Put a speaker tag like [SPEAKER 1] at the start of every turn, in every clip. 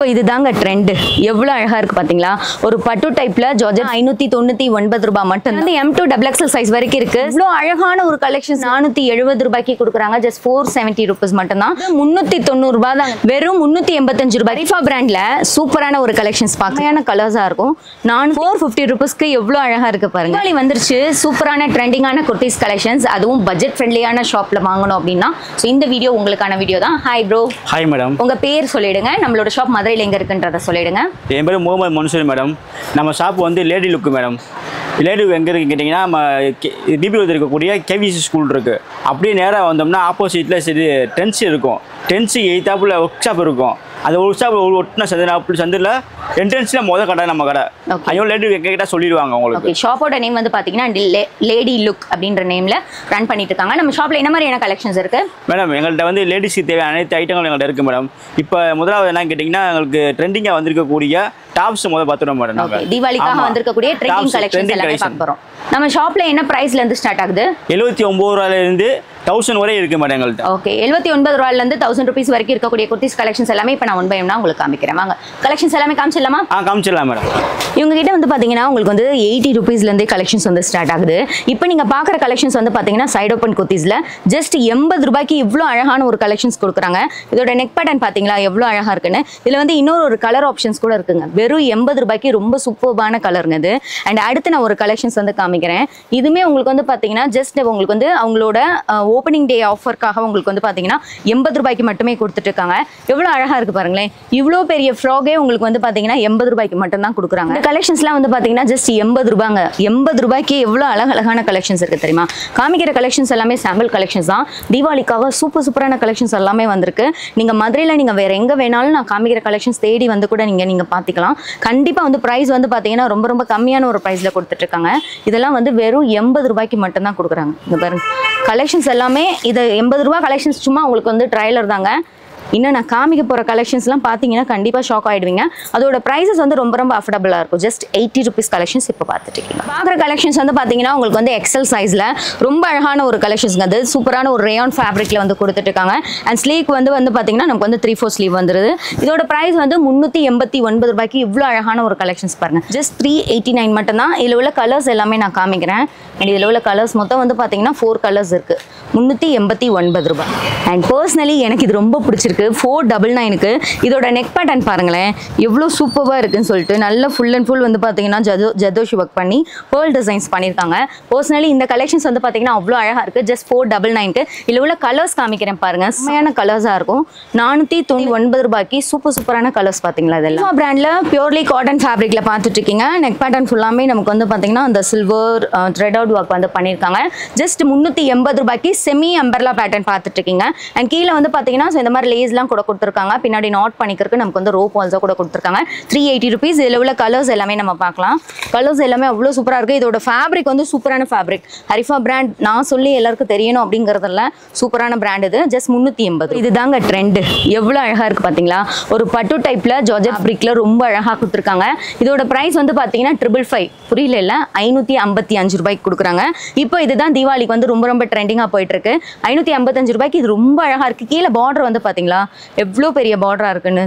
[SPEAKER 1] இதுதாங்க ட்ரெண்ட். எவ்வளவு அழகா இருக்கு பாத்தீங்களா? ஒரு பட்டு டைப்ல ஜார்ஜெட் 599 ரூபாய் மட்டும். வந்து M2 XXL சைஸ் வரைக்கும் இருக்கு. இவ்வளவு அழகான ஒரு கலெக்ஷன் 470 ரூபாய்க்கு கொடுக்குறாங்க. ஜஸ்ட் 470 rupees மட்டும் தான். 390 ரூபாய் தான். வெறும் 385 ரூபாய். ரிஃபா பிராண்ட்ல சூப்பரான ஒரு கலெக்ஷன்ஸ் பாக்கையான கலர்ஸா இருக்கும். 450 ரூபாய்க்கு எவ்வளவு அழகா இருக்கு பாருங்க. தீபாவளி வந்துருச்சு. சூப்பரான ட்ரெண்டிங்கான குர்த்திஸ் கலெக்ஷன்ஸ், அதுவும் பட்ஜெட் ஃப்ரெண்ட்லியான ஷாப்ல வாங்கணும் அப்படின்னா இந்த வீடியோ உங்களுக்கான வீடியோ தான். Hi bro.
[SPEAKER 2] Hi madam.
[SPEAKER 1] உங்க பேர் சொல்லிடுங்க. நம்மளோட ஷாப் மதுரையில் எங்க இருக்குன்றத சொல்லிடுங்க.
[SPEAKER 2] என் பேர் முகமது மன்சூர் மேடம். நம்ம ஷாப் வந்து லேடி லுக்கு மேடம். லேடி லுக் எங்கே இருக்குன்னு கேட்டிங்கன்னா நம்ம பிபிஓவில் இருக்கக்கூடிய கேவிசி ஸ்கூல் இருக்குது. அப்படியே நேராக வந்தோம்னா ஆப்போசிட்டில் சரி டென்ஸ் இருக்கும். டென்ஸு 8ஆப்பில் ஒர்க் ஷாப் இருக்கும். அந்த ஒர்க் ஷாப் ஒட்டின சந்தில் என்ட்ரன்ஸில் மொதல் கடை நம்ம கடை. ஐயோ லேடி எங்ககிட்ட சொல்லிடுவாங்க உங்களுக்கு.
[SPEAKER 1] ஷாப்போட நேம் வந்து பார்த்தீங்கன்னா லேடி லுக் அப்படின்ற நேமில் ரன் பண்ணிட்டு இருக்காங்க. நம்ம ஷாப்பில் என்ன மாதிரியான கலெக்ஷன்ஸ் இருக்குது
[SPEAKER 2] மேடம்? எங்கள்கிட்ட வந்து லேடிஸ்க்கு தேவையான அனைத்து ஐட்டங்களும் எங்கள்கிட்ட இருக்குது மேடம். இப்போ முதலாவது என்னன்னு கேட்டிங்கன்னா எங்களுக்கு ட்ரெண்டிங்காக வந்திருக்கக்கூடிய டாப்ஸ் முதல்ல பார்த்துருவோம் மேடம். நாங்கள்
[SPEAKER 1] தீபாவளிக்காக வந்திருக்கக்கூடிய ட்ரெண்டிங் கலெக்ஷன்ஸ் எல்லாமே பார்க்க போகிறோம். நம்ம ஷாப்ல என்ன பிரைஸ்ல இருந்து ஸ்டார்ட் ஆகுது?
[SPEAKER 2] 79 ரூபாயிலிருந்து 1000 வரை இருக்கு மேடம் எங்கள்கிட்ட.
[SPEAKER 1] ஓகே, 79 ரூபாயில இருந்து 1000 rupees வரைக்கும் இருக்கக்கூடிய குர்த்திஸ் கலெக்ஷன்ஸ் எல்லாமே இப்போ நான் ஒன் பை ஒன்னா உங்களுக்கு காமிக்கிறேன். வாங்க கலெக்ஷன்ஸ் எல்லாமே காமிச்சிடலாமா?
[SPEAKER 2] காமிச்சிடலாம் மேடம்.
[SPEAKER 1] இவங்க கிட்ட வந்து பாத்தீங்கன்னா உங்களுக்கு வந்து 80 rupeesல இருந்தே கலெக்ஷன்ஸ் வந்து ஸ்டார்ட் ஆகுது. இப்போ நீங்க பாக்குற கலெக்ஷன்ஸ் வந்து பாத்தீங்கன்னா சைட் ஓப்பன் குர்த்திஸ்ல ஜஸ்ட் 80 ரூபாய்க்கு இவ்வளோ அழகான ஒரு கலெக்ஷன்ஸ் கொடுக்குறாங்க. இதோட நெக் பேட்டர்ன் பாத்தீங்களா எவ்வளோ அழகா இருக்குன்னு. இதுல வந்து இன்னொரு ஒரு கலர் ஆப்ஷன்ஸ் கூட இருக்குங்க. வெறும் 80 ரூபாய்க்கு ரொம்ப சூப்பர்பான கலருங்க இது. அண்ட் அடுத்து நான் ஒரு கலெக்ஷன்ஸ் வந்து காமிக்கிறேன். இதுமே உங்களுக்கு வந்து பாத்தீங்கன்னா ஜஸ்ட் உங்களுக்கு வந்து அவங்களோட ஓப்பனிங் டே ஆஃபர்க்காக உங்களுக்கு வந்து பாத்தீங்கன்னா 80 ரூபாய்க்கு மட்டுமே கொடுத்துட்டு இருக்காங்க. எவ்வளவு அழகா இருக்கு பாருங்களேன். இவ்வளோ பெரிய ஃப்ராகே உங்களுக்கு வந்து பாத்தீங்கன்னா 80 ரூபாய்க்கு மட்டும் தான் கொடுக்குறாங்க. இந்த கலெக்ஷன்ஸ்லாம் வந்து பாத்தீங்கன்னா ஜஸ்ட் 80 ரூபாங்க. 80 ரூபாய்க்கு எவ்வளவு அழகான கலெக்ஷன்ஸ் இருக்கு தெரியுமா? காமிக்கிற கலெக்ஷன்ஸ் எல்லாமே சாம்பிள் கலெக்ஷன்ஸ் தான். தீபாவளிக்காக சூப்பரான கலெக்ஷன்ஸ் எல்லாமே வந்திருக்கு. நீங்க மதுரையில நீங்க வேற எங்க வேணாலும் நான் காமிக்கிற கலெக்ஷன்ஸ் தேடி வந்து கூட நீங்க பாத்துக்கலாம். கண்டிப்பா வந்து பிரைஸ் வந்து பாத்தீங்கன்னா ரொம்ப கம்மியான ஒரு பிரைஸ்ல கொடுத்துட்டு இருக்காங்க. இதெல்லாம் வந்து வெறும் 80 ரூபாய்க்கு மட்டும் தான் கொடுக்குறாங்க. இங்க பாருங்க கலெக்ஷன்ஸ் எல்லாமே. இது 80 ரூபாய் கலெக்ஷன்ஸ் சும்மா உங்களுக்கு வந்து ட்ரைலர் தாங்க. இன்னும் நான் காமிக்க போகிற கலெக்ஷன்ஸ்லாம் பார்த்தீங்கன்னா கண்டிப்பாக ஷாக் ஆகிடுவீங்க. அதோட ப்ரைஸஸ் வந்து ரொம்ப அஃபோர்டபுளாக இருக்கும். ஜஸ்ட் 80 rupees கலெக்ஷன்ஸ் இப்போ பார்த்துட்டு இருக்கீங்க. பார்க்குற கலெக்ஷன்ஸ் வந்து பார்த்தீங்கன்னா உங்களுக்கு வந்து எக்ஸல் சைஸில் ரொம்ப அழகான ஒரு கலெக்ஷன்ஸ்ங்க. அது சூப்பரான ஒரு ரேயான் ஃபேப்ரிக்கில் வந்து கொடுத்துட்டு இருக்காங்க. அண்ட் ஸ்லீக் வந்து பார்த்தீங்கன்னா நமக்கு வந்து 3/4 ஸ்லீவ் வந்துருது. இதோட ப்ரைஸ் வந்து 389 ரூபாய்க்கு இவ்வளோ அழகான ஒரு கலெக்ஷன்ஸ் பாருங்க. ஜஸ்ட் 389 மட்டும்தான். இதில் உள்ள கலர்ஸ் எல்லாமே நான் காமிக்கிறேன். அண்ட் இதில் உள்ள கலர்ஸ் மொத்தம் வந்து பார்த்தீங்கன்னா 4 கலர்ஸ் இருக்குது. 389 ரூபாய். அண்ட் பர்சனலி எனக்கு இது ரொம்ப பிடிச்சிருக்கு. 499க்கு இதோட நெக் பேட்டர்ன் பாருங்களேன் எவ்வளோ சூப்பராக இருக்குன்னு சொல்லிட்டு நல்ல ஃபுல் அண்ட் ஃபுல் வந்து பார்த்தீங்கன்னா ஜதோஷி ஒர்க் பண்ணி பேர்ல் டிசைன்ஸ் பண்ணியிருக்காங்க. பர்சனலி இந்த கலெக்ஷன்ஸ் வந்து பார்த்தீங்கன்னா அவ்வளோ அழகாக இருக்குது. ஜஸ்ட் 499க்கு இதில் உள்ள கலர்ஸ் காமிக்கிறேன் பாருங்க. செம்மையான கலர்ஸாக இருக்கும். 499 ரூபாய்க்கு சூப்பரான கலர்ஸ் பார்த்தீங்களா? இதெல்லாம் பிராண்டில் பியூர்லி காட்டன் ஃபேப்ரிக்கில் பார்த்துட்டு இருக்கீங்க. நெக் பேட்டர்ன் ஃபுல்லாமே நமக்கு வந்து பார்த்தீங்கன்னா அந்த சில்வர் த்ரெட் அவுட் ஒர்க் வந்து பண்ணியிருக்காங்க. ஜஸ்ட் 380 ரூபாய்க்கு செமி அம்பர்லா பேட்டர்ன் பார்த்துட்டு இருக்கீங்க. அண்ட் கீழே வந்து பார்த்தீங்கன்னா இந்த மாதிரி லேஸ்லாம் கூட கொடுத்துருக்காங்க. பின்னாடி நாட் பண்ணிக்கிறதுக்கு நமக்கு வந்து ரோப் ஆல்சோ கூட கொடுத்துருக்காங்க. 380 rupees. இதில் உள்ள கலர்ஸ் எல்லாமே நம்ம பார்க்கலாம். கலர்ஸ் எல்லாமே அவ்வளோ சூப்பராக இருக்குது. இதோட ஃபேப்ரிக் வந்து சூப்பரான ஃபேப்ரிக். ஹரிஃபா பிராண்ட் நான் சொல்லி எல்லாருக்கும் தெரியணும் அப்படிங்கிறதுல சூப்பரான பிராண்ட் இது. ஜஸ்ட் 380. இதுதாங்க ட்ரெண்ட். எவ்வளோ அழகாக இருக்குது பார்த்தீங்களா? ஒரு பட்டு டைப்பில் ஜார்ஜெட் ஃபேப்ரிக்கில் ரொம்ப அழகாக கொடுத்துருக்காங்க. இதோட ப்ரைஸ் வந்து பார்த்தீங்கன்னா 555 புரியல 555 ரூபாய்க்கு கொடுக்குறாங்க. இப்போ இதுதான் தீபாவளிக்கு வந்து ரொம்ப ட்ரெண்டிங்காக போயிட்டு இருக்கு. 555 ரூபாய்க்கு இது ரொம்ப அழகாக இருக்குது. கீழே பார்டர் வந்து பார்த்தீங்களா எவ்வளோ பெரிய பார்டராக இருக்குன்னு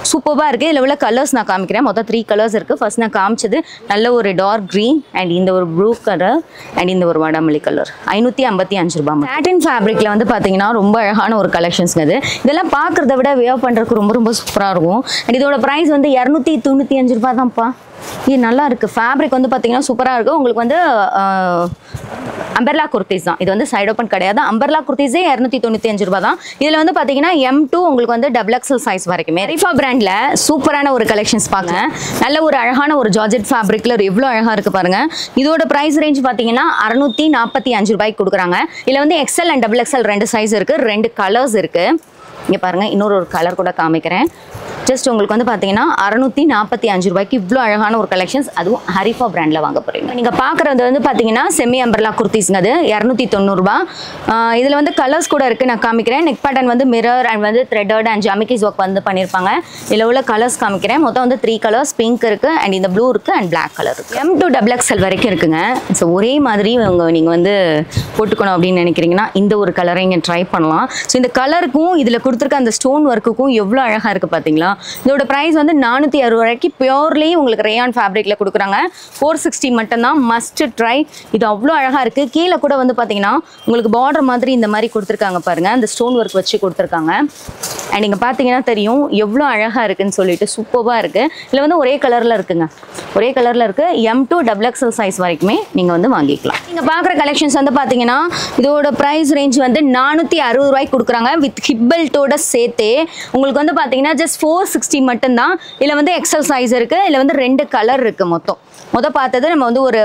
[SPEAKER 1] சூப்பராக இருக்குது. இதில் உள்ள கலர்ஸ் நான் காமிக்கிறேன். மொத்தம் 3 கலர்ஸ் இருக்குது. ஃபர்ஸ்ட் நான் காமிச்சது நல்ல ஒரு டார்க் க்ரீன் அண்ட் இந்த ஒரு ப்ளூ கலர் அண்ட் இந்த ஒரு வடமல்லி கலர். 555 ரூபாய். சாட்டின் ஃபேப்ரிக்கில் வந்து பார்த்தீங்கன்னா ரொம்ப அழகான ஒரு கலெக்ஷன்ஸ்ங்க இது. இதெல்லாம் பார்க்குறத விட வியர் பண்ணுறதுக்கு ரொம்ப சூப்பராக இருக்கும். அண்ட் இதோட ப்ரைஸ் வந்து 295 ரூபாய் தான்ப்பா. இது நல்லா இருக்குது. ஃபேப்ரிக் வந்து பார்த்தீங்கன்னா சூப்பராக இருக்குது. உங்களுக்கு வந்து அம்பர்லா குர்த்திஸ் தான். இது வந்து சைட் ஓப்பன் கிடையாது. அம்பர்லா குர்த்திஸே 295 ரூபாய் தான். இதில் வந்து பார்த்தீங்கன்னா M2 உங்களுக்கு வந்து XXL சைஸ் வரைக்குமே. ரிஃபா பிராண்டில் சூப்பரான ஒரு கலெக்ஷன்ஸ் பாருங்க. நல்ல ஒரு அழகான ஒரு ஜார்ஜெட் ஃபேப்ரிக்ல எவ்வளோ அழகாக இருக்குது பாருங்க. இதோட ப்ரைஸ் ரேஞ்ச் பார்த்தீங்கன்னா 645 ரூபாய்க்கு கொடுக்குறாங்க. இதில் வந்து XL அண்ட் XXL 2 சைஸ் இருக்குது. 2 கலர்ஸ் இருக்குது. இங்கே பாருங்க இன்னொரு கலர் கூட காமிக்கிறேன். ஜஸ்ட் உங்களுக்கு வந்து பார்த்தீங்கன்னா 645 ரூபாய்க்கு இவ்வளோ அழகான ஒரு கலெக்ஷன்ஸ், அதுவும் ஹரிஃபா பிராண்டில் வாங்க போகிறீங்க. நீங்கள் பார்க்குறது வந்து பார்த்தீங்கன்னா செமி அம்பர்லா குர்த்திஸ்ங்க. அது 290 ரூபாய். இதில் வந்து கலர்ஸ் கூட இருக்குது. நான் காமிக்கிறேன். நெக் பேட்டர்ன் வந்து மிரர் அண்ட் வந்து த்ரெட்டட் அண்ட் ஜாமிக்கிஸ் ஒர்க் வந்து பண்ணியிருப்பாங்க. இதில் உள்ள கலர்ஸ் காமிக்கிறேன். மொத்தம் வந்து 3 கலர்ஸ். பிங்க் இருக்குது அண்ட் இந்த ப்ளூ இருக்குது அண்ட் பிளாக் கலர் இருக்குது. M2 XXL வரைக்கும் இருக்குங்க. ஸோ ஒரே மாதிரி நீங்கள் வந்து போட்டுக்கணும் அப்படின்னு நினைக்கிறீங்கன்னா இந்த ஒரு கலரை இங்கே ட்ரை பண்ணலாம். ஸோ இந்த கலருக்கும் இதில் கொடுத்துருக்க அந்த ஸ்டோன் ஒர்க்குக்கும் எவ்வளோ அழகாக இருக்குது பார்த்தீங்களா? இதோட ப்ரைஸ் வந்து 460 ரூபாய்க்கு பியூர்லி உங்களுக்கு ரேயான் ஃபேப்ரிக்ல கொடுக்குறாங்க. 460 மட்டும்தான், மஸ்ட் ட்ரை. இது அவ்வளோ அழகாக இருக்குது. கீழே கூட வந்து பார்த்தீங்கன்னா உங்களுக்கு பார்டர் மாதிரி இந்த மாதிரி கொடுத்துருக்காங்க பாருங்கள், அந்த ஸ்டோன் ஒர்க் வச்சு கொடுத்துருக்காங்க. அண்ட் நீங்கள் பார்த்தீங்கன்னா தெரியும் எவ்வளோ அழகாக இருக்குன்னு சொல்லிட்டு, சூப்பராக இருக்குது. இதில் வந்து ஒரே கலரில் இருக்குங்க, ஒரே கலரில் இருக்குது. M2 XXL சைஸ் வரைக்குமே நீங்கள் வந்து வாங்கிக்கலாம். நீங்கள் பார்க்குற கலெக்ஷன்ஸ் வந்து பார்த்தீங்கன்னா இதோட ப்ரைஸ் ரேஞ்ச் வந்து 460 ரூபாய்க்கு கொடுக்குறாங்க வித் ஹிப் பெல்ட்டோட சேர்த்தே. உங்களுக்கு வந்து பார்த்தீங்கன்னா ஜஸ்ட் 460 மட்டும்தான். இதில் வந்து எக்ஸல் சைஸ் இருக்குது. இதில் வந்து 2 கலர் இருக்குது. மொதல் பார்த்தது நம்ம வந்து ஒரு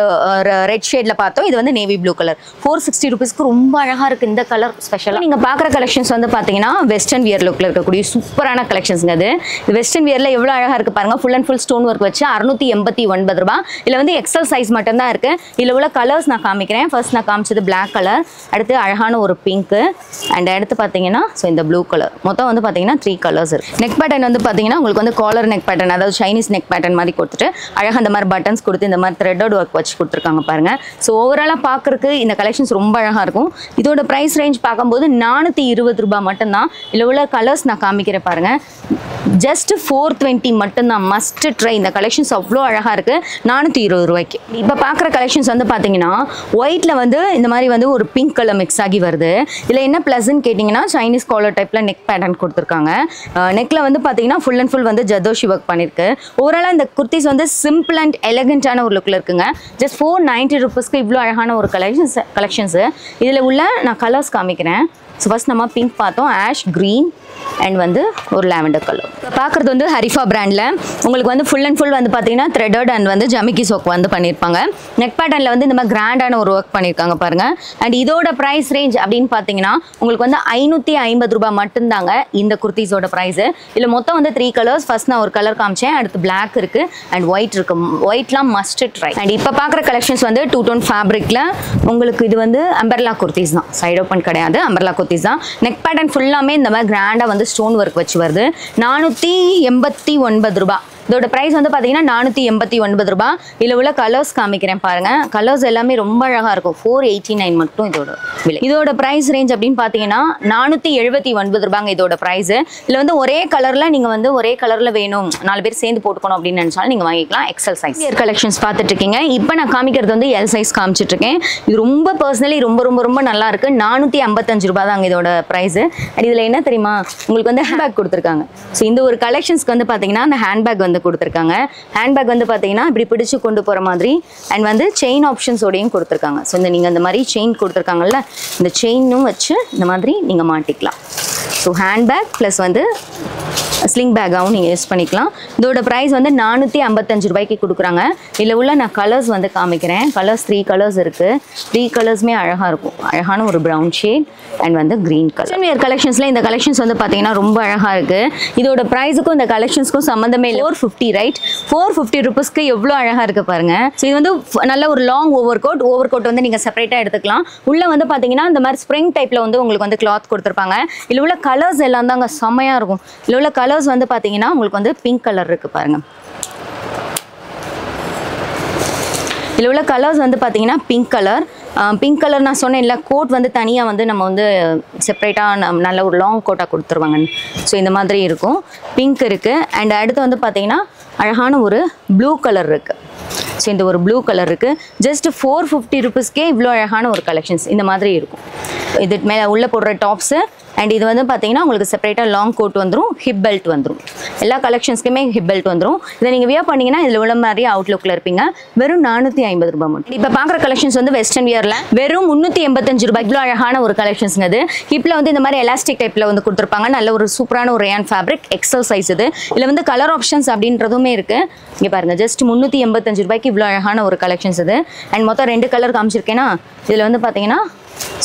[SPEAKER 1] ரெட் ஷேடில் பார்த்தோம். இது வந்து நேவி ப்ளூ கலர். 460 ருபீஸ்க்கு ரொம்ப அழகாக இருக்குது இந்த கலர் ஸ்பெஷலாக. நீங்கள் பார்க்குற கலெக்ஷன்ஸ் வந்து பார்த்தீங்கன்னா வெஸ்டர்ன் வியர் லுக்கில் இருக்கக்கூடிய சூப்பரான கலெக்ஷன்ஸுங்க. அது வெஸ்டர்ன் வியரில் எவ்வளோ அழகாக இருக்குது பாருங்கள். Full and full stone work வச்சு 689 ரூபா. இதில் வந்து எக்ஸல் சைஸ் மட்டும்தான் இருக்குது. இதில் உள்ள கலர்ஸ் நான் காமிக்கிறேன். ஃபர்ஸ்ட் நான் காமிச்சது பிளாக் கலர், அடுத்து அழகான ஒரு பிங்க்கு, அண்ட் அடுத்து பார்த்தீங்கன்னா இந்த ப்ளூ கலர். மொத்தம் வந்து பார்த்தீங்கன்னா 3 கலர்ஸ் இருக்குது. நெக் பேட்டர்ன் வந்து பார்த்தீங்கன்னா உங்களுக்கு வந்து காலர் நெக் பேட்டர்ன், அதாவது சைனீஸ் நெக் பேட்டர்ன் மாதிரி கொடுத்துட்டு அழகாக இந்த மாதிரி பட்டன்ஸ் கொடுத்து இந்த மாதிரி த்ரெட்டட் ஒர்க் வச்சு கொடுத்துருக்காங்க பாருங்க. ஸோ ஓவராலாக பார்க்கறதுக்கு இந்த கலெக்ஷன்ஸ் ரொம்ப அழகாக இருக்கும். இதோட ப்ரைஸ் ரேஞ்ச் பார்க்கும்போது 420 ரூபா மட்டும்தான். இதில் உள்ள கலர்ஸ் நான் காமிக்கிறேன் பாருங்க. ஜஸ்ட் 420 மட்டும்தான், மஸ்ட் ட்ரை. இந்த கலெக்ஷன்ஸ் அவ்வளோ அழகாக இருக்குது 420 ரூபாய்க்கு. இப்போ பார்க்குற கலெக்ஷன்ஸ் வந்து பார்த்தீங்கன்னா ஒயிட்டில் வந்து இந்த மாதிரி வந்து ஒரு பிங்க் கலர் மிக்ஸ் ஆகி வருது. இதில் என்ன ப்ளஸ்ன்னு கேட்டிங்கன்னா சைனீஸ் காலர் டைப்பில் நெக் பேட்டர்ன் கொடுத்துருக்காங்க. நெக்கில் வந்து பார்த்தீங்கன்னா ஃபுல் அண்ட் ஃபுல் வந்து ஜர்தோஷி ஒர்க் பண்ணியிருக்கு. ஓவராலாக இந்த குர்த்திஸ் வந்து சிம்பிள் அண்ட் எலகண்டான ஒரு லுக்கில் இருக்குங்க. ஜஸ்ட் 490 ருபீஸ்க்கு இவ்வளோ அழகான ஒரு கலெக்ஷன்ஸு. இதில் உள்ள நான் கலர்ஸ் காமிக்கிறேன். ஸோ ஃபஸ்ட் நம்ம பிங்க் பார்த்தோம், ஆஷ் க்ரீன் அண்ட் வந்து ஒரு லாவெண்டர் கலர். பார்க்குறது வந்து ஹரிஃபா பிராண்டில் உங்களுக்கு வந்து ஃபுல் அண்ட் ஃபுல் வந்து பார்த்தீங்கன்னா த்ரெடட் அண்ட் வந்து ஜமிக்கிஸ் ஒர்க் வந்து பண்ணியிருப்பாங்க. நெக் பேட்டர்னில் வந்து இந்த மாதிரி கிராண்டான ஒரு ஒர்க் பண்ணியிருக்காங்க பாருங்கள். அண்ட் இதோட ப்ரைஸ் ரேஞ்ச் அப்படின்னு பார்த்தீங்கன்னா உங்களுக்கு வந்து 550 ரூபா மட்டும்தாங்க இந்த குர்த்திஸோட ப்ரைஸு. இதில் மொத்தம் வந்து 3 கலர்ஸ். ஃபர்ஸ்ட் நான் ஒரு கலர் காமிச்சேன், அடுத்து பிளாக் இருக்குது அண்ட் ஒயிட் இருக்குது. ஒயிட்லாம் மஸ்ட் ட்ரை. அண்ட் இப்போ பார்க்குற கலெக்ஷன்ஸ் வந்து 2 டோன் ஃபேப்ரிக்கில் உங்களுக்கு இது வந்து அம்பர்லா குர்த்திஸ் தான், சைட் ஓப்பன் கிடையாது, அம்பர்லா குர்த்திஸ் தான். நெக் பேட்டர்ன் ஃபுல்லாமே இந்த மாதிரி கிராண்டாக வந்து ஸ்டோன் ஒர்க் வச்சு வருது. 489 ரூபா. இதோட ப்ரைஸ் வந்து பார்த்தீங்கன்னா 489 ரூபா. இதில் உள்ள கலர்ஸ் காமிக்கிறேன் பாருங்கள். கலர்ஸ் எல்லாமே ரொம்ப அழகாக இருக்கும். 489 மட்டும் இதோட விலை. இதோட ப்ரைஸ் ரேஞ்ச் அப்படின்னு பார்த்தீங்கன்னா 479 ரூபாங்க இதோட ப்ரைஸு. இதில் வந்து ஒரே கலரில் நீங்கள் வந்து ஒரே கலரில் வேணும் 4 பேர் சேர்ந்து போட்டுக்கணும் அப்படின்னு நினச்சாலும் நீங்கள் வாங்கிக்கலாம். எக்ஸல் சைஸ் கலெக்ஷன்ஸ் பார்த்துட்டு இருக்கீங்க. இப்போ நான் காமிக்கிறது வந்து எல் சைஸ் காமிச்சிட்ருக்கேன். இது ரொம்ப பர்சனலி ரொம்ப ரொம்ப ரொம்ப நல்லா இருக்குது. 455 ரூபா தாங்க இதோட ப்ரைஸு. அண்ட் இதில் என்ன தெரியுமா, உங்களுக்கு வந்து ஹேண்ட்பேக் கொடுத்துருக்காங்க. ஸோ இந்த ஒரு கலெக்ஷன்ஸ்க்கு வந்து பார்த்தீங்கன்னா அந்த ஹேண்ட்பேக் வந்து கொடுத்துருக்காங்க. ஹேண்ட்பேக் வந்து பார்த்தீங்கன்னா இப்படி பிடிச்சு கொண்டு போகிற மாதிரி அண்ட் வந்து செயின் ஆப்ஷன்ஸோடையும் கொடுத்துருக்காங்க. ஸோ இந்த நீங்கள் இந்த மாதிரி செயின் கொடுத்துருக்காங்கல்ல, இந்த செயினும் வச்சு இந்த மாதிரி நீங்கள் மாட்டிக்கலாம். ஸோ ஹேண்ட்பேக் ப்ளஸ் வந்து ஸ்லிங் பேக்காகவும் நீங்கள் யூஸ் பண்ணிக்கலாம். இதோட ப்ரைஸ் வந்து 455 ரூபாய்க்கு கொடுக்குறாங்க. இதில் உள்ள நான் கலர்ஸ் வந்து காமிக்கிறேன். கலர்ஸ் 3 கலர்ஸ் இருக்குது. 3 கலர்ஸுமே அழகாக இருக்கும். அழகான ஒரு ப்ரௌன் ஷேட் அண்ட் வந்து க்ரீன் கலர். வியர் கலெக்ஷன்ஸில் இந்த கலெக்ஷன்ஸ் வந்து பார்த்தீங்கன்னா ரொம்ப அழகாக இருக்குது. இதோட ப்ரைஸுக்கும் இந்த கலெக்ஷன்ஸ்க்கும் சம்மந்தமே இல்லை. 450 ரைட். 450 ருபீஸ்க்கு எவ்வளோ அழகாக இருக்குது பாருங்கள். ஸோ இது வந்து நல்ல ஒரு லாங் ஓவர் கோட் வந்து நீங்கள் செப்பரேட்டாக எடுத்துக்கலாம். உள்ளே வந்து பார்த்தீங்கன்னா இந்த மாதிரி ஸ்ப்ரிங் டைப்பில் வந்து உங்களுக்கு வந்து கிளாத் கொடுத்துருப்பாங்க. இதில் உள்ள கலர்ஸ் எல்லாம் தாங்க செம்மையாக இருக்கும். இதில் உள்ள கலர்ஸ் வந்து பார்த்தீங்கன்னா உங்களுக்கு வந்து பிங்க் கலர் இருக்குது பாருங்கள். இதில் உள்ள கலர்ஸ் வந்து பார்த்தீங்கன்னா பிங்க் கலர் நான் சொன்னேன் இல்லை, கோட் வந்து தனியாக வந்து நம்ம வந்து செப்பரேட்டாக நல்ல ஒரு லாங் கோட்டாக கொடுத்துருவாங்கன்னு. ஸோ இந்த மாதிரி இருக்கும். பிங்க் இருக்குது அண்ட் அடுத்து வந்து பார்த்தீங்கன்னா அழகான ஒரு ப்ளூ கலர் இருக்குது. ஸோ இந்த ஒரு ப்ளூ கலர் இருக்குது. ஜஸ்ட் 450 ருபீஸ்க்கே இவ்வளோ அழகான ஒரு கலெக்ஷன்ஸ் இந்த மாதிரி இருக்கும். இது மேலே உள்ளே போடுற டாப்ஸு அண்ட் இது வந்து பார்த்தீங்கன்னா உங்களுக்கு செப்பரேட்டாக லாங் கோட் வந்துடும், ஹிப் பெல்ட் வந்துடும். எல்லா கலெக்ஷன்ஸ்க்குமே ஹிப் பெல்ட் வந்துடும். இதை நீங்கள் வியர் பண்ணிங்கன்னா இதில் உள்ள மாதிரி அவுட்லுக்கில் இருப்பீங்க. வெறும் 450 ரூபாய் மட்டும். இப்போ பார்க்குற கலெக்ஷன்ஸ் வந்து வெஸ்டர்ன் வியரில் வெறும் 385 ரூபாய். இவ்வளோ அழகான ஒரு கலெக்ஷன்ஸ்ங்க. அது ஹிப்பில் வந்து இந்த மாதிரி எலாஸ்டிக் டைப்பில் வந்து கொடுத்துருப்பாங்க. நல்ல ஒரு சூப்பரான ஒரு ரேயான் ஃபேப்ரிக், எக்ஸல் சைஸ். இது இதில் வந்து கலர் ஆப்ஷன்ஸ் அப்படின்றதுமே இருக்குது. இங்கே பாருங்கள், ஜஸ்ட் 385 ரூபாய்க்கு இவ்வளோ அழகான ஒரு கலெக்ஷன்ஸ் இது. அண்ட் மொத்தம் 2 கலர் காமிச்சிருக்கேன்னா இதில் வந்து பார்த்தீங்கன்னா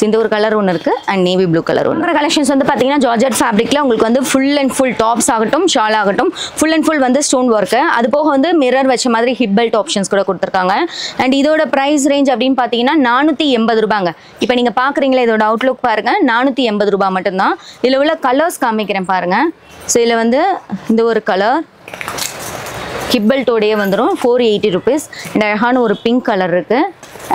[SPEAKER 1] இந்த ஒரு கலர் ஒன்று இருக்குது அண்ட் நேவி ப்ளூ கலர் ஒன்று. கலெக்ஷன்ஸ் வந்து பார்த்தீங்கன்னா ஜார்ஜெட் ஃபேப்ரிக்கில் உங்களுக்கு வந்து ஃபுல் அண்ட் ஃபுல் டாப்ஸ் ஆகட்டும், ஷால் ஆகட்டும், ஃபுல் அண்ட் ஃபுல் வந்து ஸ்டோன் ஒர்க்கு. அது போக வந்து மிரர் வச்ச மாதிரி ஹிப் பெல்ட் ஆப்ஷன்ஸ் கூட கொடுத்துருக்காங்க. அண்ட் இதோட ப்ரைஸ் ரேஞ்ச் அப்படின்னு பார்த்தீங்கன்னா 480 ரூபாங்க. இப்போ நீங்கள் பார்க்குறீங்களா, இதோட அவுட்லுக் பாருங்கள், 480 ரூபாய் மட்டும்தான். இதில் உள்ள கலர்ஸ் காமிக்கிறேன் பாருங்கள். ஸோ இதில் வந்து இந்த ஒரு கலர், ஹிப் பெல்ட்டோடயே வந்துடும் 480 ருபீஸ். இந்த அழகான ஒரு பிங்க் கலர் இருக்குது.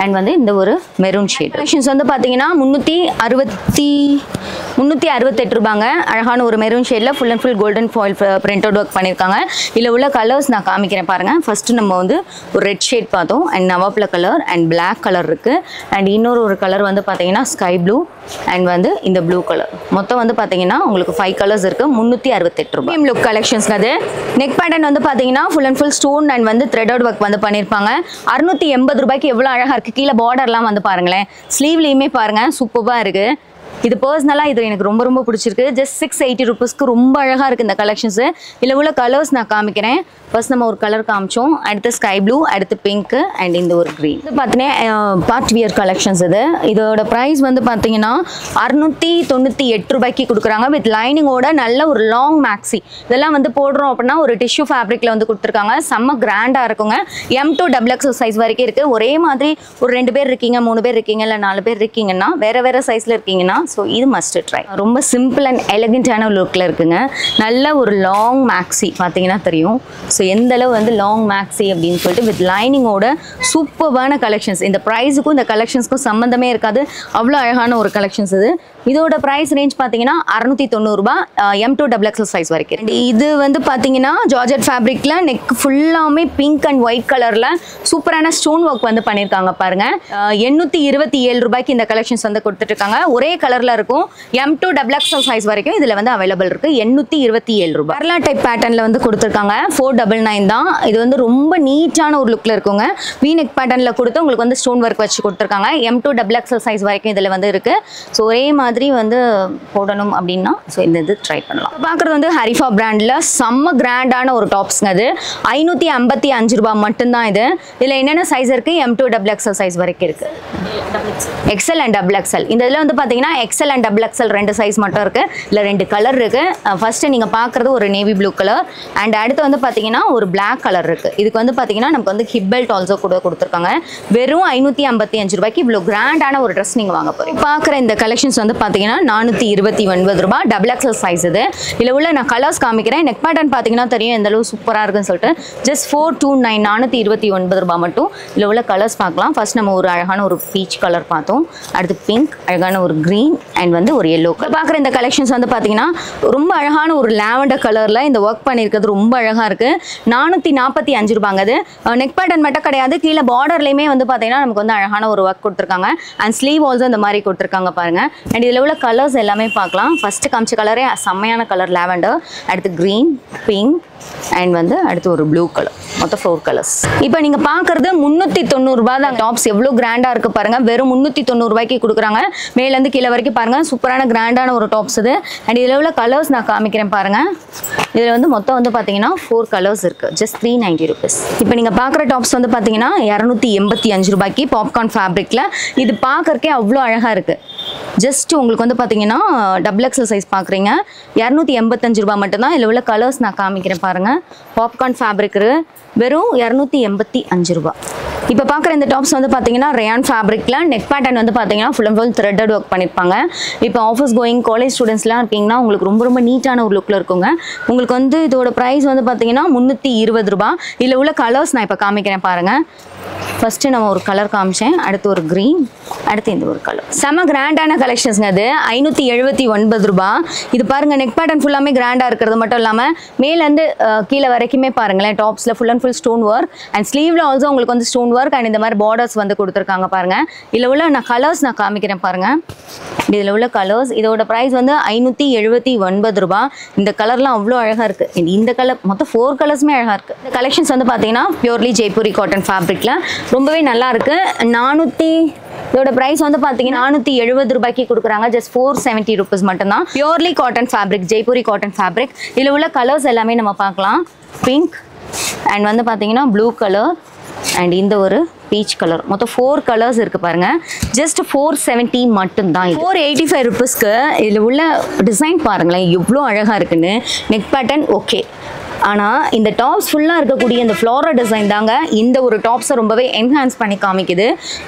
[SPEAKER 1] அண்ட் வந்து இந்த ஒரு மெரூன் ஷேட். கலெக்ஷன்ஸ் வந்து பார்த்தீங்கன்னா 368 ரூபாங்க. அழகான ஒரு மெரூன் ஷேடில் full and full golden foil print out work பண்ணியிருக்காங்க. இதில் உள்ள கலர்ஸ் நான் காமிக்கிறேன் பாருங்கள். ஃபஸ்ட்டு நம்ம வந்து ஒரு ரெட் ஷேட் பார்த்தோம். அண்ட் நவாப்ல கலர் அண்ட் பிளாக் கலர் இருக்குது. அண்ட் இன்னொரு ஒரு கலர் வந்து பார்த்தீங்கன்னா ஸ்கை ப்ளூ அண்ட் வந்து இந்த ப்ளூ கலர். மொத்தம் வந்து பார்த்தீங்கன்னா உங்களுக்கு 5 கலர்ஸ் இருக்குது. 368 ரூபாய். லுக் கலெக்ஷன்ஸ் அது. நெக் பேட்டர்ன் வந்து பார்த்தீங்கன்னா full and full stone and வந்து த்ரெட் அவுட் ஒர்க் வந்து பண்ணியிருப்பாங்க. 680 ரூபாய்க்கு எவ்வளோ அழகாக இருக்குது. கீழே பார்டர்லாம் வந்து பாருங்களேன். ஸ்லீவ்லேயுமே பாருங்கள் சூப்பராக இருக்குது. இது பர்சனலாக இது எனக்கு ரொம்ப ரொம்ப பிடிச்சிருக்கு. ஜஸ்ட் 680 ருபீஸ்க்கு ரொம்ப அழகாக இருக்குது இந்த கலெக்ஷன்ஸு. இதில் உள்ள கலர்ஸ் நான் காமிக்கிறேன். ஃபர்ஸ்ட் நம்ம ஒரு கலர் காமிச்சோம். அடுத்து ஸ்கை ப்ளூ, அடுத்து பிங்க்கு அண்ட் இந்த ஒரு க்ரீன். இது பார்த்தீங்கன்னா பார்ட் வியர் கலெக்ஷன்ஸ் இது. இதோட ப்ரைஸ் வந்து பார்த்தீங்கன்னா 698 ரூபாய்க்கு கொடுக்குறாங்க. வித் லைனிங்கோட நல்ல ஒரு லாங் மேக்ஸி. இதெல்லாம் வந்து போடுறோம் அப்படின்னா ஒரு டிஷ்யூ ஃபேப்ரிக்கில் வந்து கொடுத்துருக்காங்க. செம்ம கிராண்டாக இருக்குங்க. M2 XXL சைஸ் வரைக்கும் இருக்குது. ஒரே மாதிரி ஒரு 2 பேர் இருக்கீங்க, 3 பேர் இருக்கீங்க, இல்லை 4 பேர் இருக்கீங்கன்னா வேறு வேறு சைஸில் இருக்கீங்கன்னா ஸோ இது மஸ்ட் ட்ரை. ரொம்ப சிம்பிள் அண்ட் எலகென்ட்டான லுக்கில் இருக்குங்க. நல்ல ஒரு லாங் மேக்ஸி பார்த்தீங்கன்னா தெரியும். ஸோ எந்த அளவு வந்து லாங் மேக்ஸி அப்படின்னு சொல்லிட்டு வித் லைனிங்கோட சூப்பர்வான கலெக்ஷன்ஸ். இந்த ப்ரைஸுக்கும் இந்த கலெக்ஷன்ஸ்க்கும் சம்மந்தமே இருக்காது. அவ்வளோ அழகான ஒரு கலெக்ஷன்ஸ் இது. இதோட ப்ரைஸ் ரேஞ்ச் பார்த்தீங்கன்னா 690 ரூபாய். M2 XXL சைஸ் வரைக்கும். இது வந்து பார்த்தீங்கன்னா ஜார்ஜெட் ஃபேப்ரிக்கில் நெக் ஃபுல்லாமே பிங்க் அண்ட் ஒயிட் கலரில் சூப்பரான ஸ்டோன் ஒர்க் வந்து பண்ணியிருக்காங்க பாருங்கள். 827 ரூபாய்க்கு இந்த கலெக்ஷன்ஸ் வந்து கொடுத்துட்ருக்காங்க. ஒரே கலரில் இருக்கும். M2 XXL சைஸ் வரைக்கும் இதில் வந்து அவைலபிள் இருக்குது. 827 ரூபாய். கேரளா டைப் பேட்டர்னில் வந்து கொடுத்துருக்காங்க. 499 தான். இது வந்து ரொம்ப நீட்டான ஒரு லுக்கில் இருக்குங்க. வி நெக் பேட்டர்னில் கொடுத்து உங்களுக்கு வந்து ஸ்டோன் ஒர்க் வச்சு கொடுத்துருக்காங்க. M2 XXL சைஸ் வரைக்கும் இதில் வந்து இருக்குது. ஸோ ஒரே மாதிரி வந்து போடணும் அப்படின்னா ஸோ இந்த இது ட்ரை பண்ணலாம். பார்க்குறது வந்து ஹரிஃபா பிராண்டில் செம்ம கிராண்டான ஒரு டாப்ஸ்ங்க. அது 555 ரூபாய் மட்டும்தான். இது இதில் என்னென்ன சைஸ் இருக்குது? M2 XXL சைஸ் வரைக்கும் இருக்குது. XL and XXL. இந்த இதில் வந்து பார்த்தீங்கன்னா XL அண்ட் XXL 2 சைஸ் மட்டும் இருக்குது. இல்லை 2 கலர் இருக்குது. ஃபஸ்ட்டு நீங்கள் பார்க்குறது ஒரு நேவி ப்ளூ கலர் அண்ட் அடுத்து வந்து பார்த்தீங்கன்னா ஒரு பிளாக் கலர் இருக்குது. இதுக்கு வந்து பார்த்தீங்கன்னா நமக்கு வந்து ஹிப் பெல்ட் ஆல்சோ கூட கொடுத்துருக்காங்க. வெறும் 555 ரூபாய்க்கு இவ்வளோ கிராண்டான ஒரு ட்ரெஸ் நீங்கள் வாங்க போகிறீங்க. பார்க்குற இந்த கலெக்ஷன்ஸ் வந்து பார்த்தீங்கன்னா 429 ரூபாய். XXL சைஸ் இது. இதில் உள்ள நான் கலர்ஸ் காமிக்கிறேன். நெக் பேட்டர்ன் பார்த்தீங்கன்னா தெரியும் எந்த அளவு சூப்பராக இருக்குன்னு சொல்லிட்டு. ஜஸ்ட் 429 429 ரூபாய் மட்டும். இதில் உள்ள கலர்ஸ் பார்க்கலாம். ஃபர்ஸ்ட் நம்ம ஒரு அழகான ஒரு பீச் கலர் பார்த்தோம். அடுத்து பிங்க், அழகான ஒரு க்ரீன் அண்ட் வந்து ஒரு எல்லோ கலர். பார்க்குற இந்த கலெக்ஷன்ஸ் வந்து பார்த்தீங்கன்னா ரொம்ப அழகான ஒரு லாவெண்டர் கலரில் இந்த ஒர்க் பண்ணியிருக்கிறது ரொம்ப அழகாக இருக்குது. 445 ரூபாங்க. அது நெக் பேட்டர்ன் மட்டும் கிடையாது. கீழே பார்டர்லையுமே வந்து பார்த்தீங்கன்னா நமக்கு வந்து அழகான ஒரு ஒர்க் கொடுத்துருக்காங்க. அண்ட் ஸ்லீவ் ஆல்சோ இந்த மாதிரி கொடுத்துருக்காங்க பாருங்கள். அண்ட் இதில் உள்ள கலர்ஸ் எல்லாமே பார்க்கலாம். ஃபஸ்ட்டு காமிச்ச கலரே செம்மையான கலர் லாவெண்டர். அடுத்து க்ரீன், பிங்க் அண்ட் வந்து அடுத்து ஒரு ப்ளூ கலர். மொத்தம் 4 கலர்ஸ். இப்போ நீங்கள் பார்க்குறது 390 ரூபாய் தான். டாப்ஸ் எவ்வளோ கிராண்டாக இருக்குது பாருங்கள். வெறும் 390 ரூபாய்க்கு கொடுக்குறாங்க. மேலேருந்து கீழே வரைக்கும் பாருங்கள். சூப்பரான கிராண்டான ஒரு டாப்ஸ் இது. அண்ட் இதில் உள்ள கலர்ஸ் நான் காமிக்கிறேன் பாருங்கள். இதில் வந்து மொத்தம் வந்து பார்த்தீங்கன்னா 4 கலர்ஸ் இருக்குது. Just 390 rupees. இப்போ நீங்கள் பார்க்குற டாப்ஸ் வந்து பார்த்தீங்கன்னா 285 ரூபாய்க்கு பாப்கார்ன் ஃபேப்ரிக்கில். இது பார்க்கறக்கே அவ்வளோ அழகாக இருக்குது. ஜஸ்ட் உங்களுக்கு வந்து பார்த்தீங்கன்னா XXL சைஸ் பார்க்குறீங்க. 285 ரூபாய் மட்டும்தான். இதில் உள்ள கலர்ஸ் நான் காமிக்கிறேன் பாருங்கள். பாப்கார்ன் ஃபேப்ரிக் வெறும் 285 ரூபாய். இப்போ பார்க்குற இந்த டாப்ஸ் வந்து பார்த்தீங்கன்னா ரயான் ஃபேப்ரிக்கில் நெக் பேட்டர்ன் வந்து பார்த்தீங்கன்னா full and full threaded work பண்ணியிருப்பாங்க. இப்போ ஆஃபீஸ் கோயிங் காலேஜ் ஸ்டூடெண்ட்ஸ்லாம் இருக்கீங்கன்னா உங்களுக்கு ரொம்ப ரொம்ப நீட்டான ஒரு லுக்கில் இருக்குங்க. உங்களுக்கு வந்து இதோட ப்ரைஸ் வந்து பார்த்தீங்கன்னா 320 ரூபாய். இதில் உள்ள கலர்ஸ் நான் இப்போ காமிக்கிறேன் பாருங்கள். ஃபஸ்ட்டு நம்ம ஒரு கலர் காமிச்சேன். அடுத்து ஒரு க்ரீன், அடுத்து இந்த ஒரு கலர். செம்ம கிராண்டான கலெக்ஷன்ஸ்ங்க. அது 579 ரூபாய். இது பாருங்கள். நெக் பேட்டர்ன் ஃபுல்லாமே கிராண்டாக இருக்கிறது மட்டும் இல்லாமல் மேலேருந்து கீழே வரைக்குமே பாருங்களேன். டாப்ஸில் full and full stone work and ஸ்லீவில் ஆல்சோ உங்களுக்கு வந்து ஸ்டோன் ஒர்க் அண்ட் இந்த மாதிரி பார்டர்ஸ் வந்து கொடுத்துருக்காங்க பாருங்கள். இதில் உள்ள நான் கலர்ஸ் நான் காமிக்கிறேன் பாருங்கள். இதில் உள்ள கலர்ஸ். இதோட ப்ரைஸ் வந்து 579 ரூபாய். இந்த கலர்லாம் அவ்வளோ அழகாக இருக்குது. இந்த கலர் மொத்தம் 4 கலர்ஸுமே அழகாக இருக்குது. இந்த கலெக்ஷன்ஸ் வந்து பார்த்தீங்கன்னா பியூர்லி ஜெய்ப்பூரி காட்டன் ஃபேப்ரிக்கில் ரொம்பவே நல்லா இருக்குது. இதோட ப்ரைஸ் வந்து பார்த்தீங்கன்னா 470 ரூபாய்க்கு கொடுக்குறாங்க. ஜஸ்ட் 470 ருபீஸ் மட்டும்தான். Purely cotton fabric, Jaipuri cotton fabric. இதில் உள்ள கலர்ஸ் எல்லாமே நம்ம பார்க்கலாம். பிங்க் அண்ட் வந்து பார்த்தீங்கன்னா ப்ளூ கலர் அண்ட் இந்த ஒரு பீச் கலர். மொத்தம் 4 கலர்ஸ் இருக்குது பாருங்கள். ஜஸ்ட் 470 மட்டும்தான். 485 ருபீஸ்க்கு இதில் உள்ள டிசைன் பாருங்களேன் எவ்வளோ அழகாக இருக்குன்னு. Neck pattern okay. ஆனால் இந்த டாப்ஸ் ஃபுல்லாக இருக்கக்கூடிய இந்த ஃப்ளோரல் டிசைன் தாங்க இந்த ஒரு டாப்ஸை ரொம்பவே என்ஹான்ஸ் பண்ணி காமிக்குது.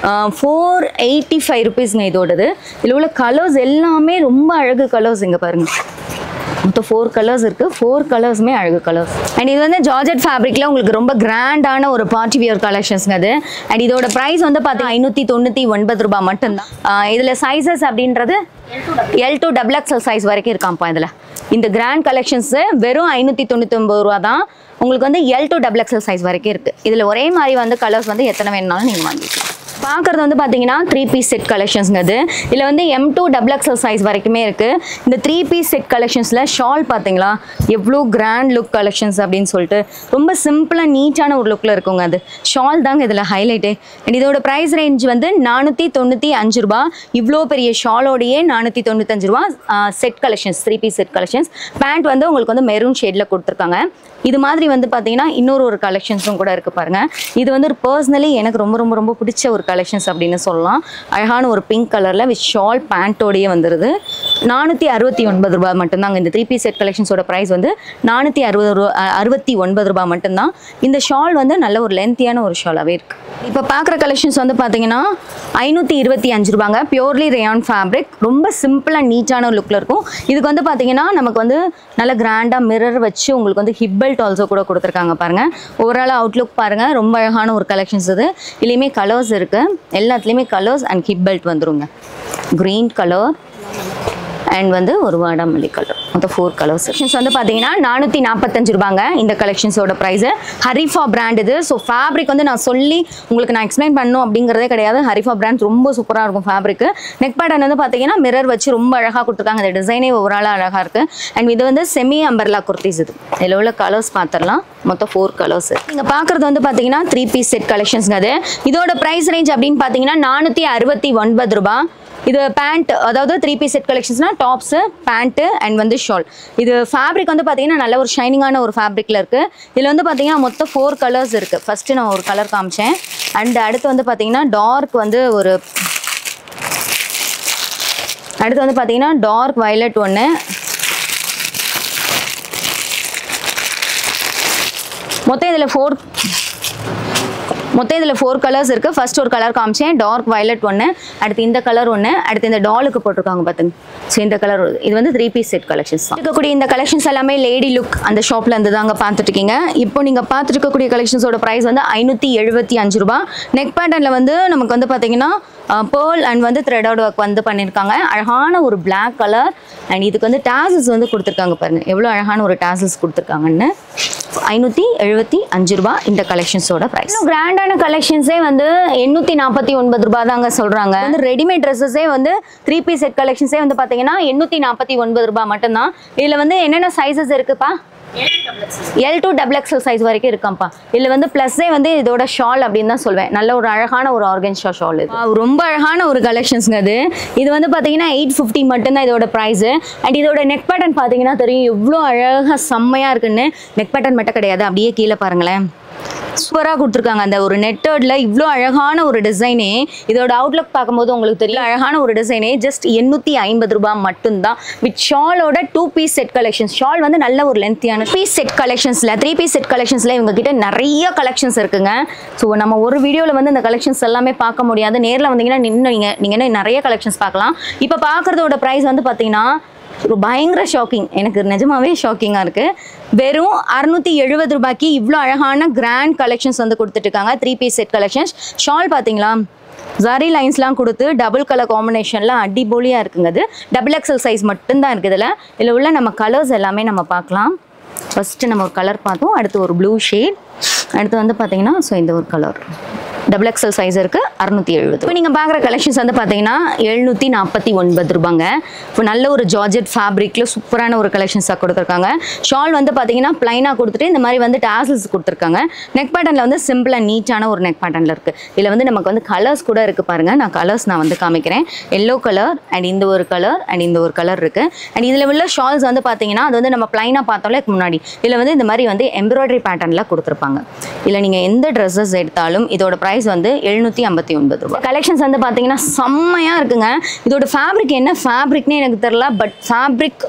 [SPEAKER 1] 485 ருபீஸ்ங்க இதோடது. இதில் உள்ள கலர்ஸ் எல்லாமே ரொம்ப அழகு கலர்ஸ். இங்கே பாருங்கள். மொத்தம் 4 கலர்ஸ் இருக்கு. 4 கலர்ஸுமே அழகு கலர்ஸ். அண்ட் இது வந்து ஜார்ஜெட் ஃபேப்ரிக்ல உங்களுக்கு ரொம்ப கிராண்டான ஒரு பார்ட்டி வியர் கலெக்ஷன்ஸ்ங்க அது. அண்ட் இதோட பிரைஸ் வந்து பார்த்தீங்கன்னா 599 ரூபாய் மட்டும்தான். இதுல சைஸஸ் அப்படின்றது L2 XXL சைஸ் வரைக்கும் இருக்காம்ப்பா. இதுல இந்த கிராண்ட் கலெக்ஷன்ஸ் வெறும் 599 ரூபா தான். உங்களுக்கு வந்து L2 XXL சைஸ் வரைக்கும் இருக்கு. இதுல ஒரே மாதிரி வந்து கலர்ஸ் வந்து எத்தனை வேணும்னாலும் நீங்க வாங்கிக்கலாம். பார்க்குறது வந்து பார்த்தீங்கன்னா 3 பீஸ் செட் கலெக்ஷன்ஸ்ங்க அது. இதில் வந்து M2 XXL சைஸ் வரைக்குமே இருக்குது. இந்த 3 பீஸ் செட் கலெக்ஷன்ஸில் ஷால் பார்த்தீங்களா எவ்வளோ கிராண்ட் லுக் கலெக்ஷன்ஸ் அப்படின்னு சொல்லிட்டு ரொம்ப சிம்பிளாக நீட்டான ஒரு லுக்கில் இருக்குங்க. அது ஷால் தாங்க இதில் ஹைலைட்டு. அண்ட் இதோட ப்ரைஸ் ரேஞ்ச் வந்து 495 ரூபா. இவ்வளோ பெரிய ஷாலோடையே 495 ரூபா. Set collections 3 piece set collections. Pant வந்து உங்களுக்கு வந்து மெரூன் ஷேடில் கொடுத்துருக்காங்க. இது மாதிரி வந்து பார்த்தீங்கன்னா இன்னொரு கலெக்ஷன்ஸும் கூட இருக்குது பாருங்கள். இது வந்து பர்சனலி எனக்கு ரொம்ப ரொம்ப ரொம்ப பிடிச்ச ஒரு கலெக்ஷன்ஸ் அப்படின்னு சொல்லலாம். அழகான ஒரு பிங்க் கலரில் வித் ஷால் பேண்ட்டோடையே வந்துடுது. 469 ரூபாய் மட்டும்தாங்க. இந்த 3 பீஸ் செட் கலெக்ஷன்ஸோட ப்ரைஸ் வந்து 469 ரூபாய் மட்டும்தான். இந்த ஷால் வந்து நல்ல ஒரு லென்த்தியான ஒரு ஷாலாகவே இருக்குது. இப்போ பார்க்குற கலெக்ஷன்ஸ் வந்து பார்த்தீங்கன்னா 525 ரூபாங்க. Purely rayon fabric. ரொம்ப சிம்பிளாக நீட்டான லுக்கில் இருக்கும். இதுக்கு வந்து பார்த்தீங்கன்னா நமக்கு வந்து நல்ல கிராண்டாக மிரர் வச்சு உங்களுக்கு வந்து ஹிப் பெல்ட் ஆல்சோ கூட கொடுத்துருக்காங்க பாருங்கள். ஓவரால் அவுட்லுக் பாருங்கள். ரொம்ப அழகான ஒரு கலெக்ஷன்ஸ் இது. இதுலேயுமே கலர்ஸ் இருக்குது. எல்லாத்துலேயுமே கலர்ஸ் அண்ட் ஹிப் பெல்ட் வந்துருங்க. க்ரீன் கலர் அண்ட் வந்து ஒரு வாடாமல்லி கலர். மொத்தம் 4 கலர்ஸ். செக்ஷன்ஸ் வந்து பார்த்தீங்கன்னா 445 ரூபாங்க. இந்த கலெக்ஷன்ஸோட ப்ரைஸு. ஹரிஃபா பிராண்ட் இது. ஸோ ஃபேப்ரிக் வந்து நான் சொல்லி உங்களுக்கு நான் எக்ஸ்பிளைன் பண்ணணும் அப்படிங்கிறதே கிடையாது. ஹரிஃபா பிராண்ட் ரொம்ப சூப்பராக இருக்கும் ஃபேப்ரிக்கு. நெக் பேட்டர்ன் வந்து பார்த்தீங்கன்னா மிரர் வச்சு ரொம்ப அழகாக கொடுத்துருக்காங்க. இந்த டிசைனே ஓவராலாக அழகாக இருக்குது. அண்ட் இது வந்து செமி அம்பர்லா குர்த்திஸ். இது இதில் உள்ள கலர்ஸ் பார்த்துடலாம். மொத்தம் 4 கலர்ஸ். நீங்கள் பார்க்குறது வந்து பார்த்தீங்கன்னா 3 பீஸ் செட் கலெக்ஷன்ஸ்ங்க அது. இதோட ப்ரைஸ் ரேஞ்ச் அப்படின்னு பார்த்தீங்கன்னா 469 ரூபாய். இது பேண்ட், அதாவது 3 பீஸ் செட் கலெக்ஷன்ஸ்னால் டாப்ஸு, பேண்ட்டு அண்ட் வந்து ஷால். இது ஃபேப்ரிக் வந்து பார்த்தீங்கன்னா நல்ல ஒரு ஷைனிங்கான ஒரு ஃபேப்ரிக்கில் இருக்குது. இதில் வந்து பார்த்தீங்கன்னா மொத்தம் 4 கலர்ஸ் இருக்குது. ஃபஸ்ட்டு நான் ஒரு கலர் காமிச்சேன். அண்ட் அடுத்து வந்து பார்த்தீங்கன்னா டார்க் வந்து ஒரு அடுத்து வந்து பார்த்தீங்கன்னா டார்க் வயலட் ஒன்று. மொத்தம் இதில் 4 கலர்ஸ் இருக்குது. ஃபர்ஸ்ட் ஒரு கலர் காமிச்சேன், டார்க் வயலட் ஒன்று. அடுத்து இந்த கலர் ஒன்று. அடுத்து இந்த டாலுக்கு போட்டிருக்காங்க பார்த்துங்க. ஸோ இந்த கலர் இது வந்து 3 பீஸ் செட் கலெக்ஷன்ஸ் தான். இருக்கக்கூடிய இந்த கலெக்ஷன்ஸ் எல்லாமே லேடி லுக் அந்த ஷாப்பில் இருந்து தாங்க பார்த்துட்டு இருக்கீங்க. இப்போ நீங்கள் பார்த்துட்டு இருக்கக்கூடிய கலெக்ஷன்ஸோட ப்ரைஸ் வந்து 575 ரூபா. நெக் பேட்டர்னில் வந்து நமக்கு வந்து பார்த்தீங்கன்னா பேர்ல் அண்ட் வந்து த்ரெடோட ஒர்க் வந்து பண்ணியிருக்காங்க. அழகான ஒரு பிளாக் கலர். அண்ட் இதுக்கு வந்து டாசல்ஸ் வந்து கொடுத்துருக்காங்க பாருங்கள். எவ்வளோ அழகான ஒரு டாசல்ஸ் கொடுத்துருக்காங்கன்னு. 575 ரூபா இந்த கலெக்ஷன்ஸோட ப்ரைஸ். இன்னும் கிராண்டான கலெக்ஷன்ஸே வந்து 849 ரூபா தாங்க சொல்கிறாங்க. வந்து ரெடிமேட் ட்ரெஸ்ஸஸே வந்து 3 பீஸ் செட் கலெக்ஷன்ஸே வந்து பார்த்தீங்கன்னா 849 ரூபா மட்டும்தான். இதில் வந்து என்னென்ன சைஸஸ் இருக்குப்பா? L2 XXL சைஸ் வரைக்கும் இருக்காம்ப்பா. இதில் வந்து ப்ளஸ்ஸே வந்து இதோட ஷால் அப்படின்னு தான் சொல்வேன். நல்ல ஒரு அழகான ஒரு ஆர்கன்ஸா ஷால். இது ரொம்ப அழகான ஒரு கலெக்ஷன்ஸ்ங்க அது. இது வந்து பார்த்தீங்கன்னா 850 மட்டும்தான் இதோட ப்ரைஸு. அண்ட் இதோட நெக் பேட்டர்ன் பார்த்தீங்கன்னா தெரியும் எவ்வளோ அழகாக செம்மையாக இருக்குன்னு. நெக் பேட்டர்ன் மட்டும் கிடையாது, அப்படியே கீழே பாருங்களேன். சூப்பராக கொடுத்துருக்காங்க. அந்த ஒரு நெட்டர்டில் இவ்வளோ அழகான ஒரு டிசைனே. இதோட அவுட்லுக் பார்க்கும்போது உங்களுக்கு தெரியல அழகான ஒரு டிசைனே. ஜஸ்ட் 850 ரூபா மட்டும்தான். வித் ஷாலோட 2 பீஸ் செட் கலெக்ஷன்ஸ். ஷால் வந்து நல்ல ஒரு லென்த்தியான பீஸ் செட் கலெக்ஷன்ஸில் 3 பீஸ் செட் கலெக்ஷன்ஸில் இவங்க கிட்ட நிறைய கலெக்ஷன்ஸ் இருக்குங்க. ஸோ நம்ம ஒரு வீடியோவில் வந்து இந்த கலெக்ஷன்ஸ் எல்லாமே பார்க்க முடியாது. நேரில் வந்தீங்கன்னா நீங்கள் என்ன நிறைய கலெக்ஷன்ஸ் பார்க்கலாம். இப்போ பார்க்குறதோட ப்ரைஸ் வந்து பார்த்தீங்கன்னா ஒரு பயங்கர ஷாக்கிங். எனக்கு நிஜமாவே ஷாக்கிங்காக இருக்குது. வெறும் 670 ரூபாய்க்கு இவ்வளோ அழகான கிராண்ட் கலெக்ஷன்ஸ் வந்து கொடுத்துட்ருக்காங்க. 3 பீஸ் செட் கலெக்ஷன்ஸ். ஷால் பார்த்தீங்களா ஜரி லைன்ஸ்லாம் கொடுத்து டபுள் கலர் காம்பினேஷன்லாம் அடிபொலியாக இருக்குங்க. அது XXL சைஸ் மட்டும்தான் இருக்குது. இதில் உள்ள நம்ம கலர்ஸ் எல்லாமே நம்ம பார்க்கலாம். ஃபஸ்ட்டு நம்ம ஒரு கலர் பார்த்தோம். அடுத்து ஒரு ப்ளூ ஷேட். அடுத்து வந்து பார்த்தீங்கன்னா ஸோ இந்த ஒரு கலர் XXL சைஸ் இருக்குது 670. இப்போ நீங்கள் பார்க்குற கலெக்ஷன்ஸ் வந்து பார்த்தீங்கன்னா 749 ரூபாங்க. இப்போ நல்ல ஒரு ஜார்ஜெட் ஃபேப்ரிக்கில் சூப்பரான ஒரு கலெக்ஷன்ஸாக கொடுத்துருக்காங்க. ஷால் வந்து பார்த்தீங்கன்னா ப்ளைனாக கொடுத்துட்டு இந்த மாதிரி வந்து டாசல்ஸ் கொடுத்துருக்காங்க. நெக் பேட்டர்னில் வந்து சிம்பிளாக நீட்டான ஒரு நெக் பேட்டர்னில் இருக்குது. இதில் வந்து நமக்கு வந்து கலர்ஸ் கூட இருக்குது பாருங்கள். நான் கலர்ஸ் வந்து காமிக்கிறேன். எல்லோ கலர் அண்ட் இந்த ஒரு கலர் அண்ட் இந்த ஒரு கலர் இருக்குது. அண்ட் இதில் உள்ள ஷால்ஸ் வந்து பார்த்தீங்கன்னா அது வந்து நம்ம ப்ளைனாக பார்த்தோம்ல முன்னாடி. இதில் வந்து இந்த மாதிரி வந்து எம்ப்ராய்டரி பேட்டர்னில் கொடுத்துருப்பாங்க. இதில் நீங்கள் எந்த ட்ரெஸ்ஸஸ் எடுத்தாலும் இதோட ப்ரைஸ் வந்து 759 ரூபாய். கலெக்ஷன்ஸ் வந்து பார்த்தீங்கன்னா செம்மையாக இருக்குங்க. இதோட ஃபேப்ரிக் என்ன ஃபேப்ரிக்னே எனக்கு தெரியல. பட் ஃபேப்ரிக்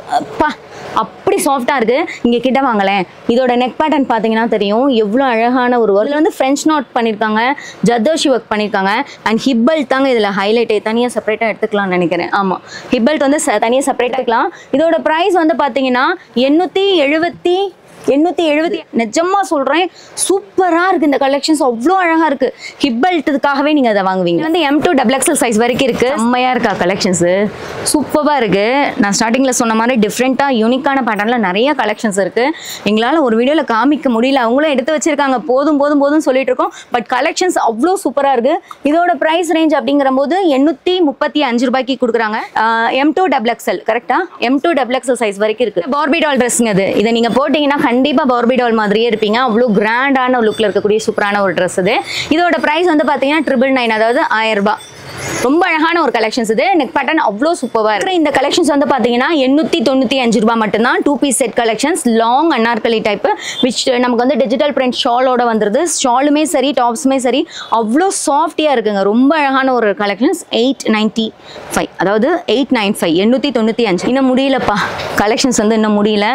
[SPEAKER 1] அப்படி சாஃப்டாக இருக்குது. இங்கே கிட்ட வாங்களேன். இதோட நெக் பேட்டர்ன் பார்த்தீங்கன்னா தெரியும் எவ்வளோ அழகான ஒரு ஒர்க். இதில் வந்து ஃப்ரெஞ்ச் நாட் பண்ணியிருக்காங்க, ஜர்தோஷி ஒர்க் பண்ணியிருக்காங்க. அண்ட் ஹிப் பெல்ட் தாங்க இதில் ஹைலைட்டே. தனியாக செப்பரேட்டாக எடுத்துக்கலாம்னு நினைக்கிறேன். ஆமாம், ஹிப் பெல்ட் வந்து தனியாக செப்பரேட்டாக எடுத்துக்கலாம். இதோட ப்ரைஸ் வந்து பார்த்தீங்கன்னா 870. நிஜமா சொல்கிறேன், சூப்பராக இருக்குது இந்த கலெக்ஷன்ஸ். அவ்வளோ அழகாக இருக்குது. ஹிப் பெல்ட்டுக்காகவே நீங்கள் அதை வாங்குவீங்க. வந்து M2 XXL சைஸ் வரைக்கும் இருக்குது. செம்மையாக இருக்கா கலெக்ஷன்ஸு, சூப்பராக இருக்குது. நான் ஸ்டார்டிங்கில் சொன்ன மாதிரி டிஃப்ரெண்ட்டாக யூனிக்கான பேட்டர்னில் நிறைய கலெக்ஷன்ஸ் இருக்குது. எங்களால் ஒரு வீடியோவில் காமிக்க முடியல, அவங்களும் எடுத்து வச்சுருக்காங்க. போதும் சொல்லிட்டு இருக்கோம். பட் கலெக்ஷன்ஸ் அவ்வளோ சூப்பராக இருக்குது. இதோட ப்ரைஸ் ரேஞ்ச் அப்படிங்கிற போது 835 ரூபாய்க்கு கொடுக்குறாங்க. M2 XXL கரெக்டாக M2 XXL சைஸ் வரைக்கும் இருக்குது. பார்பி டால் ட்ரெஸ்ஸுங்க அது. இதை நீங்கள் போட்டிங்கன்னா கண்டிப்பாக பார்பி டால் மாதிரியே இருப்பீங்க. அவ்வளோ கிராண்டான லுக்கில் இருக்கக்கூடிய சூப்பரான ஒரு ட்ரெஸ் இது. இதோட ப்ரைஸ் வந்து பார்த்தீங்கன்னா 999, அதாவது 1000 ரூபாய். ரொம்ப அழகான ஒரு கலெக்ஷன்ஸ் இது. நெக் பேட்டர்ன் அவ்வளோ சூப்பராக இருக்குது. இந்த கலெக்ஷன்ஸ் வந்து பார்த்தீங்கன்னா 895 ரூபாய் மட்டும்தான். 2 piece set collections, long Anarkali type, which நமக்கு வந்து டிஜிட்டல் பிரிண்ட் ஷாலோட வந்துருது. ஷாலுமே சரி, டாப்ஸுமே சரி, அவ்வளோ சாஃப்டியாக இருக்குங்க. ரொம்ப அழகான ஒரு கலெக்ஷன்ஸ். 895, அதாவது 895, 895. இன்னும் முடியலப்பா, கலெக்ஷன்ஸ் வந்து இன்னும் முடியல.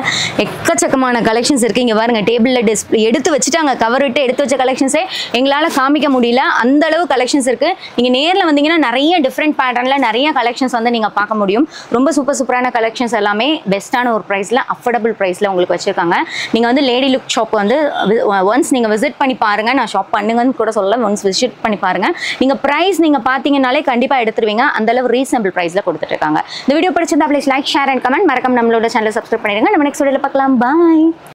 [SPEAKER 1] எக்கச்சக்கமான கலெக்ஷன்ஸ் இருக்குது. இங்கே பாருங்க, டேபிளில் டிஸ்பிளே எடுத்து வச்சுட்டாங்க. கவர் விட்டு எடுத்து வச்ச கலெக்ஷன்ஸே எங்களால் காமிக்க முடியல, அந்த அளவு கலெக்ஷன்ஸ் இருக்குது. நீங்கள் நேரில் வந்தீங்கன்னா நிறைய டிஃப்ரெண்ட் பேட்டர்னில் நிறைய கலெக்ஷன்ஸ் வந்து நீங்கள் பார்க்க முடியும். ரொம்ப சூப்பரான கலெக்ஷன்ஸ் எல்லாமே பெஸ்ட்டான ஒரு ப்ரைஸில், அஃபோர்டபுள் ப்ரைஸில் உங்களுக்கு வச்சுருக்காங்க. நீங்கள் வந்து லேடி லுக் ஷாப் வந்து ஒன்ஸ் நீங்கள் விசிட் பண்ணி பாருங்கள். நான் ஷாப் பண்ணுங்கன்னு கூட சொல்ல, ஒன்ஸ் விசிட் பண்ணி பாருங்கள். நீங்கள் ப்ரைஸ் நீங்கள் பார்த்தீங்கன்னாலே கண்டிப்பாக எடுத்துருவீங்க. அந்தளவு ரீசனபிள் ப்ரைஸில் கொடுத்துட்ருக்காங்க. இந்த வீடியோ பிடிச்சிருந்தா please like, share and comment. மறக்காம நம்மளோட சேனலை சப்ஸ்கிரைப் பண்ணிடுங்க. நம்ம நெக்ஸ்ட் வீடியோவில் பார்க்கலாம். பாய்.